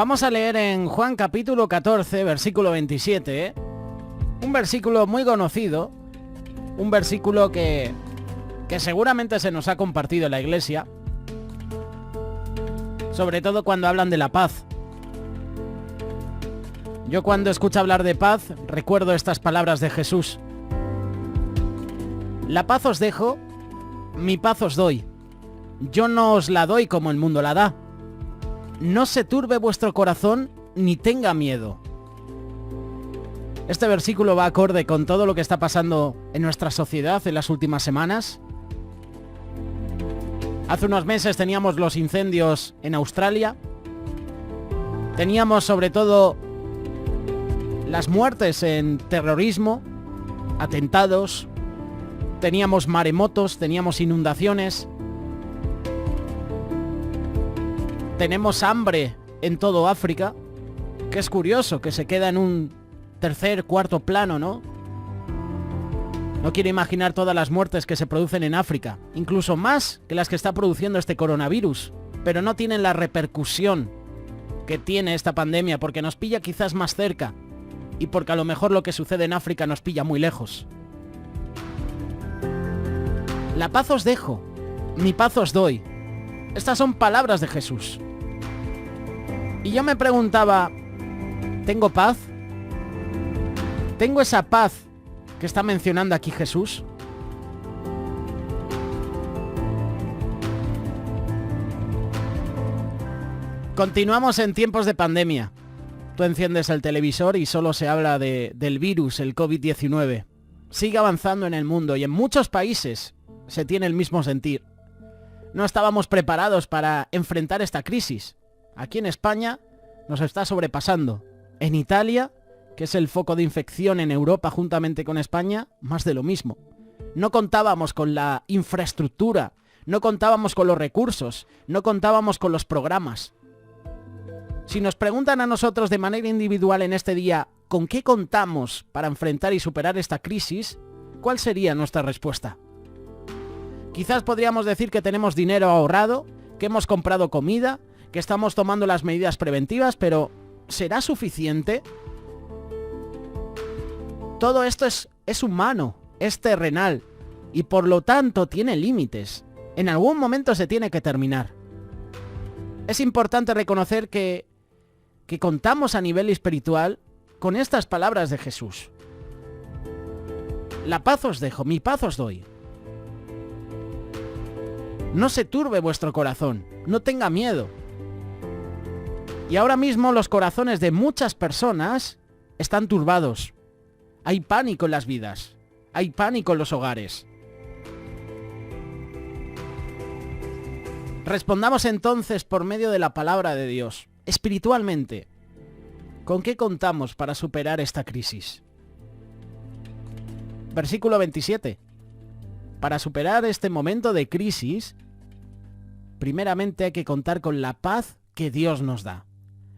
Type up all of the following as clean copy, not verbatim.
Vamos a leer en Juan capítulo 14, versículo 27, un versículo muy conocido, un versículo que seguramente se nos ha compartido en la iglesia, sobre todo cuando hablan de la paz. Yo cuando escucho hablar de paz, recuerdo estas palabras de Jesús. La paz os dejo, mi paz os doy. Yo no os la doy como el mundo la da. No se turbe vuestro corazón ni tenga miedo. Este versículo va acorde con todo lo que está pasando en nuestra sociedad en las últimas semanas. Hace unos meses teníamos los incendios en Australia. Teníamos sobre todo las muertes en terrorismo, atentados. Teníamos maremotos, teníamos inundaciones. Tenemos hambre en todo África, que es curioso, que se queda en un tercer, cuarto plano, ¿no? No quiero imaginar todas las muertes que se producen en África, incluso más que las que está produciendo este coronavirus, pero no tienen la repercusión que tiene esta pandemia, porque nos pilla quizás más cerca, y porque a lo mejor lo que sucede en África nos pilla muy lejos. La paz os dejo, mi paz os doy. Estas son palabras de Jesús. Y yo me preguntaba, ¿tengo paz? ¿Tengo esa paz que está mencionando aquí Jesús? Continuamos en tiempos de pandemia. Tú enciendes el televisor y solo se habla del virus, el COVID-19. Sigue avanzando en el mundo y en muchos países se tiene el mismo sentir. No estábamos preparados para enfrentar esta crisis. Aquí en España nos está sobrepasando. En Italia, que es el foco de infección en Europa juntamente con España, más de lo mismo. No contábamos con la infraestructura, no contábamos con los recursos, no contábamos con los programas. Si nos preguntan a nosotros de manera individual en este día, ¿con qué contamos para enfrentar y superar esta crisis? ¿Cuál sería nuestra respuesta? Quizás podríamos decir que tenemos dinero ahorrado, que hemos comprado comida, que estamos tomando las medidas preventivas, pero ¿será suficiente? Todo esto es humano, es terrenal, y por lo tanto tiene límites. En algún momento se tiene que terminar. Es importante reconocer que contamos a nivel espiritual con estas palabras de Jesús. La paz os dejo, mi paz os doy. No se turbe vuestro corazón, no tenga miedo. Y ahora mismo los corazones de muchas personas están turbados. Hay pánico en las vidas, hay pánico en los hogares. Respondamos entonces por medio de la palabra de Dios, espiritualmente. ¿Con qué contamos para superar esta crisis? Versículo 27. Para superar este momento de crisis, primeramente hay que contar con la paz que Dios nos da.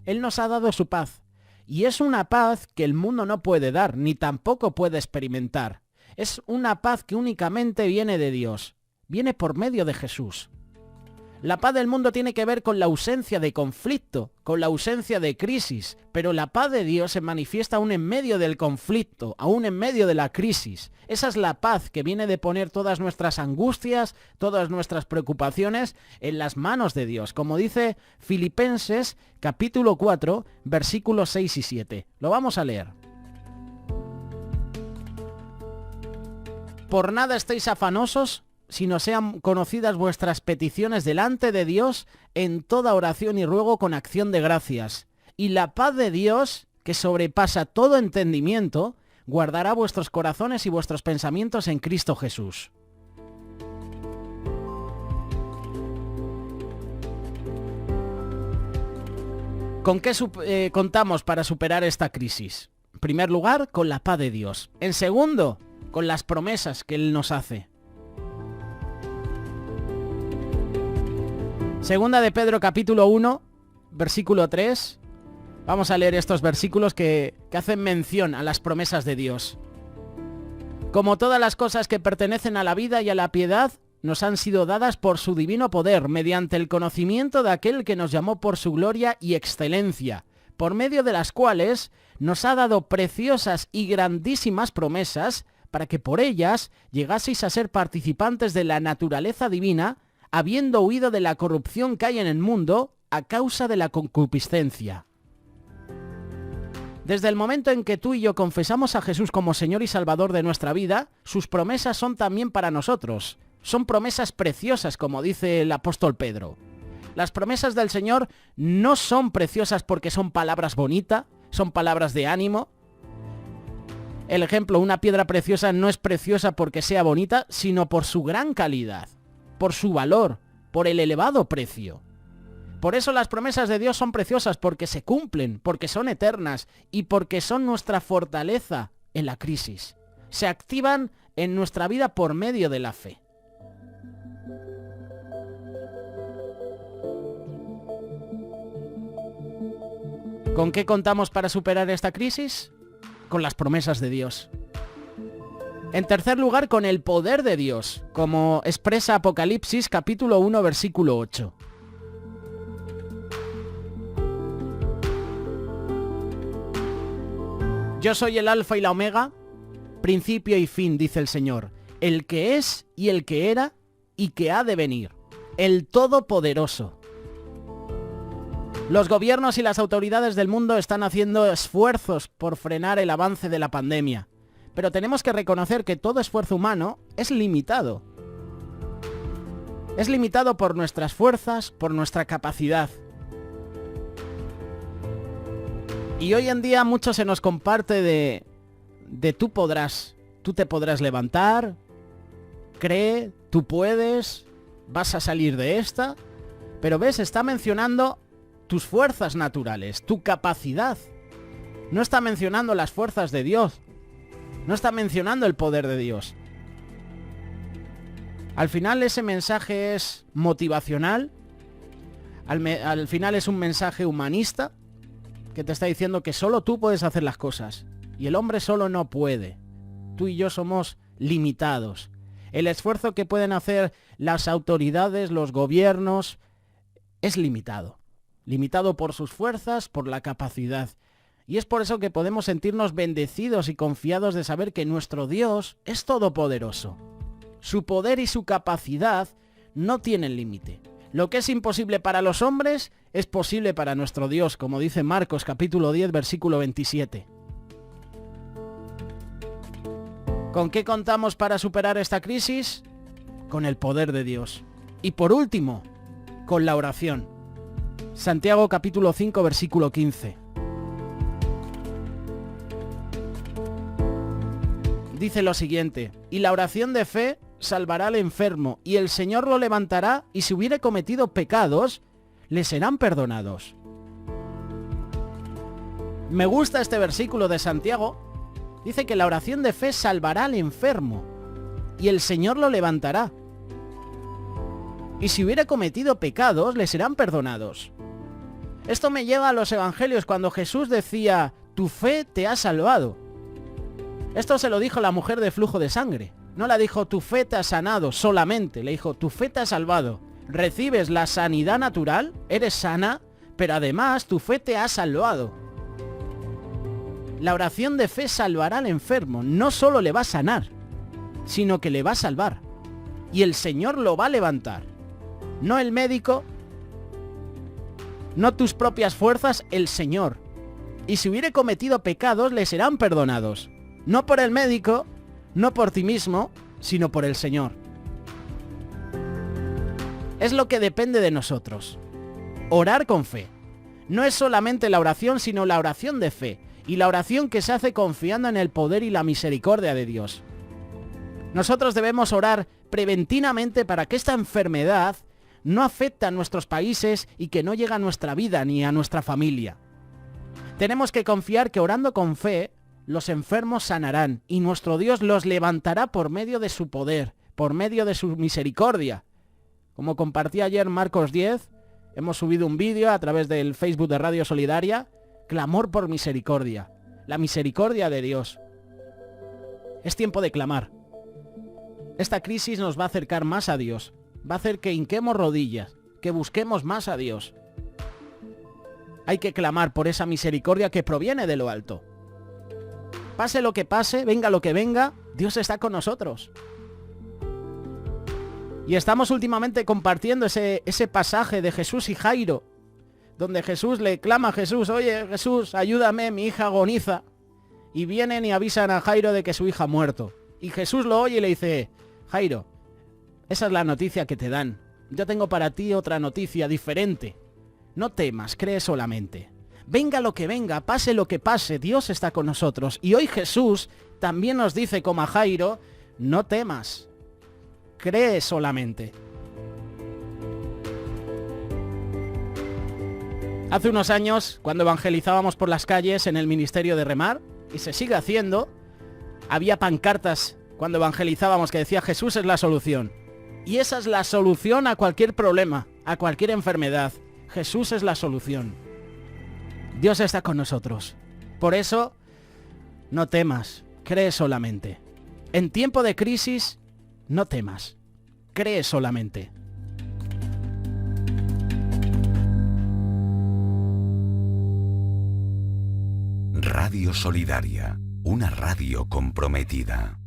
Él nos ha dado su paz, y es una paz que el mundo no puede dar, ni tampoco puede experimentar. Es una paz que únicamente viene de Dios, viene por medio de Jesús. La paz del mundo tiene que ver con la ausencia de conflicto, con la ausencia de crisis, pero la paz de Dios se manifiesta aún en medio del conflicto, aún en medio de la crisis. Esa es la paz que viene de poner todas nuestras angustias, todas nuestras preocupaciones en las manos de Dios, como dice Filipenses capítulo 4, versículos 6 y 7. Lo vamos a leer. Por nada estéis afanosos, sino sean conocidas vuestras peticiones delante de Dios en toda oración y ruego con acción de gracias. Y la paz de Dios, que sobrepasa todo entendimiento, guardará vuestros corazones y vuestros pensamientos en Cristo Jesús. ¿Con qué contamos para superar esta crisis? En primer lugar, con la paz de Dios. En segundo, con las promesas que Él nos hace. Segunda de Pedro capítulo 1, versículo 3. Vamos a leer estos versículos que hacen mención a las promesas de Dios. Como todas las cosas que pertenecen a la vida y a la piedad, nos han sido dadas por su divino poder, mediante el conocimiento de aquel que nos llamó por su gloria y excelencia, por medio de las cuales nos ha dado preciosas y grandísimas promesas, para que por ellas llegaseis a ser participantes de la naturaleza divina, habiendo huido de la corrupción que hay en el mundo a causa de la concupiscencia. Desde el momento en que tú y yo confesamos a Jesús como Señor y Salvador de nuestra vida, sus promesas son también para nosotros. Son promesas preciosas, como dice el apóstol Pedro. Las promesas del Señor no son preciosas porque son palabras bonitas, son palabras de ánimo. El ejemplo, una piedra preciosa no es preciosa porque sea bonita, sino por su gran calidad, por su valor, por el elevado precio. Por eso las promesas de Dios son preciosas, porque se cumplen, porque son eternas y porque son nuestra fortaleza en la crisis. Se activan en nuestra vida por medio de la fe. ¿Con qué contamos para superar esta crisis? Con las promesas de Dios. En tercer lugar, con el poder de Dios, como expresa Apocalipsis capítulo 1, versículo 8. Yo soy el Alfa y la Omega, principio y fin, dice el Señor, el que es y el que era y que ha de venir, el Todopoderoso. Los gobiernos y las autoridades del mundo están haciendo esfuerzos por frenar el avance de la pandemia, pero tenemos que reconocer que todo esfuerzo humano es limitado. Es limitado por nuestras fuerzas, por nuestra capacidad. Y hoy en día mucho se nos comparte de tú te podrás levantar, cree, tú puedes, vas a salir de esta, pero ves, está mencionando tus fuerzas naturales, tu capacidad. No está mencionando las fuerzas de Dios. No está mencionando el poder de Dios. Al final ese mensaje es motivacional. Al final es un mensaje humanista que te está diciendo que solo tú puedes hacer las cosas. Y el hombre solo no puede. Tú y yo somos limitados. El esfuerzo que pueden hacer las autoridades, los gobiernos, es limitado. Limitado por sus fuerzas, por la capacidad. Y es por eso que podemos sentirnos bendecidos y confiados de saber que nuestro Dios es todopoderoso. Su poder y su capacidad no tienen límite. Lo que es imposible para los hombres es posible para nuestro Dios, como dice Marcos capítulo 10, versículo 27. ¿Con qué contamos para superar esta crisis? Con el poder de Dios. Y por último, con la oración. Santiago capítulo 5, versículo 15. Dice lo siguiente: y la oración de fe salvará al enfermo, y el Señor lo levantará, y si hubiere cometido pecados, le serán perdonados. Me gusta este versículo de Santiago. Dice que la oración de fe salvará al enfermo, y el Señor lo levantará. Y si hubiere cometido pecados, le serán perdonados. Esto me lleva a los evangelios cuando Jesús decía, tu fe te ha salvado. Esto se lo dijo la mujer de flujo de sangre. No la dijo, tu fe te ha sanado solamente. Le dijo, tu fe te ha salvado. Recibes la sanidad natural, eres sana, pero además tu fe te ha salvado. La oración de fe salvará al enfermo. No solo le va a sanar, sino que le va a salvar. Y el Señor lo va a levantar. No el médico, no tus propias fuerzas, el Señor. Y si hubiere cometido pecados, le serán perdonados. No por el médico, no por ti mismo, sino por el Señor. Es lo que depende de nosotros. Orar con fe. No es solamente la oración, sino la oración de fe. Y la oración que se hace confiando en el poder y la misericordia de Dios. Nosotros debemos orar preventivamente para que esta enfermedad no afecte a nuestros países y que no llegue a nuestra vida ni a nuestra familia. Tenemos que confiar que orando con fe, los enfermos sanarán y nuestro Dios los levantará por medio de su poder, por medio de su misericordia. Como compartí ayer Marcos 10, hemos subido un vídeo a través del Facebook de Radio Solidaria, clamor por misericordia, la misericordia de Dios. Es tiempo de clamar. Esta crisis nos va a acercar más a Dios, va a hacer que hinquemos rodillas, que busquemos más a Dios. Hay que clamar por esa misericordia que proviene de lo alto. Pase lo que pase, venga lo que venga, Dios está con nosotros. Y estamos últimamente compartiendo ese pasaje de Jesús y Jairo, donde Jesús le clama a Jesús, oye Jesús, ayúdame, mi hija agoniza. Y vienen y avisan a Jairo de que su hija ha muerto. Y Jesús lo oye y le dice, Jairo, esa es la noticia que te dan. Yo tengo para ti otra noticia diferente. No temas, cree solamente. Venga lo que venga, pase lo que pase, Dios está con nosotros. Y hoy Jesús también nos dice como a Jairo, no temas, cree solamente. Hace unos años, cuando evangelizábamos por las calles en el ministerio de Remar, y se sigue haciendo, había pancartas cuando evangelizábamos que decía Jesús es la solución. Y esa es la solución a cualquier problema, a cualquier enfermedad. Jesús es la solución. Dios está con nosotros. Por eso, no temas, cree solamente. En tiempo de crisis, no temas, cree solamente. Radio Solidaria, una radio comprometida.